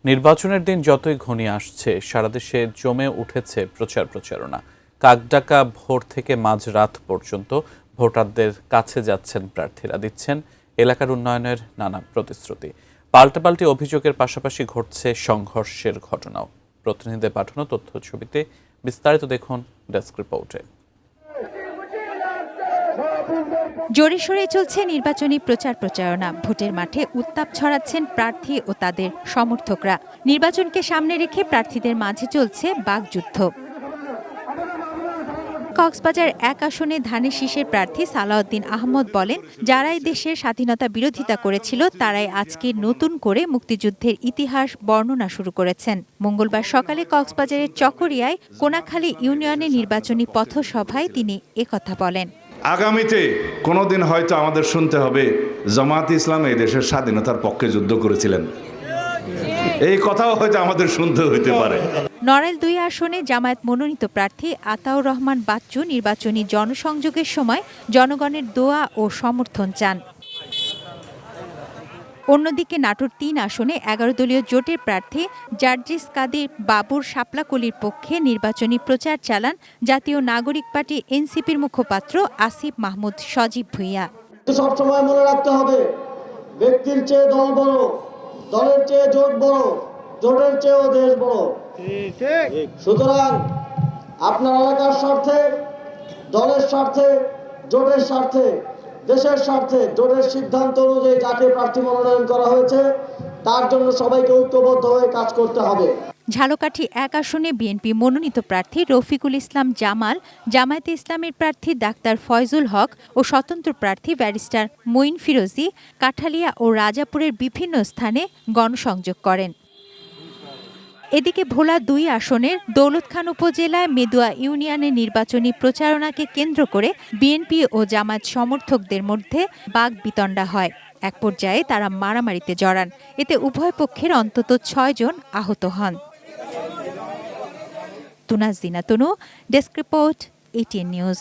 নির্বাচনের দিন যতই ঘনিয়ে আসছে সারা দেশে জমে উঠেছে প্রচারণা। কাকডাকা ভোর থেকে মাঝরাত পর্যন্ত ভোটারদের কাছে যাচ্ছেন প্রার্থীরা, দিচ্ছেন এলাকার উন্নয়নের নানা প্রতিশ্রুতি। পাল্টাপাল্টি অভিযোগের পাশাপাশি ঘটছে সংঘর্ষের ঘটনাও। প্রতিনিধিদের পাঠানো তথ্য ছবিতে বিস্তারিত দেখুন ডেস্ক রিপোর্টে। জোরে সোরে চলছে নির্বাচনী প্রচারণা। ভোটের মাঠে উত্তাপ ছড়াচ্ছেন প্রার্থী ও তাদের সমর্থকরা। নির্বাচনকে সামনে রেখে প্রার্থীদের মাঝে চলছে বাকযুদ্ধ। কক্সবাজার ১ আসনে ধানের শীষের প্রার্থী সালাউদ্দিন আহমদ বলেন, যারাই দেশের স্বাধীনতা বিরোধিতা করেছিল তারাই আজকে নতুন করে মুক্তিযুদ্ধের ইতিহাস বর্ণনা শুরু করেছেন। মঙ্গলবার সকালে কক্সবাজারের চকরিয়ায় কোনাখালী ইউনিয়নে নির্বাচনী পথসভায় তিনি একথা বলেন। আগামীতে কোনোদিন হয়তো আমাদের শুনতে হবে জামায়াতে ইসলাম এই দেশের স্বাধীনতার পক্ষে যুদ্ধ করেছিলেন, এই কথাও হয়তো আমাদের শুনতে হইতে পারে। নড়াইল ২ আসনে জামায়াত মনোনীত প্রার্থী আতাউর রহমান বাচ্চু নির্বাচনী জনসংযোগের সময় জনগণের দোয়া ও সমর্থন চান। অন্যদিকে নাটোর ৩ আসনে ১১ দলীয় জোটের প্রার্থী জার্জিস কাদির বাবুর শাপলাকলির পক্ষে নির্বাচনী প্রচার চালান জাতীয় নাগরিক পার্টি এনসিপির মুখপাত্র আসিফ মাহমুদ সজীব ভুঁইয়া। সবসময় মনে রাখতে হবে, ব্যক্তির চেয়ে দল বড়, দলের চেয়ে জোট বড়, জোটের চেয়েও দেশ বড়। সুতরাং আপনার এলাকার স্বার্থে, দলের স্বার্থে, জোটের স্বার্থে, দেশের স্বার্থে জোটের সিদ্ধান্ত অনুযায়ী যাকে প্রার্থী মনোনয়ন করা হয়েছে তার জন্য সবাইকে ঐক্যবদ্ধ হয়ে কাজ করতে হবে। ঝালকাঠি ১ আসনে বিএনপি মনোনীত প্রার্থী রফিকুল ইসলাম জামাল, জামায়াতে ইসলামের প্রার্থী ডাক্তার ফয়জুল হক ও স্বতন্ত্র প্রার্থী ব্যারিস্টার মঈন ফিরোজী কাঠালিয়া ও রাজাপুরের বিভিন্ন স্থানে গণসংযোগ করেন। এদিকে ভোলা ২ আসনের দৌলতখান উপজেলায় মেদুয়া ইউনিয়নের নির্বাচনী প্রচারণাকে কেন্দ্র করে বিএনপি ও জামায়াত সমর্থকদের মধ্যে বাকবিতণ্ডা হয়। এক পর্যায়ে তারা মারামারিতে জড়ান। এতে উভয় পক্ষের অন্তত ৬ জন আহত হন। তুনাজ দিনা তনু, ডেস্ক রিপোর্ট, ATN নিউজ।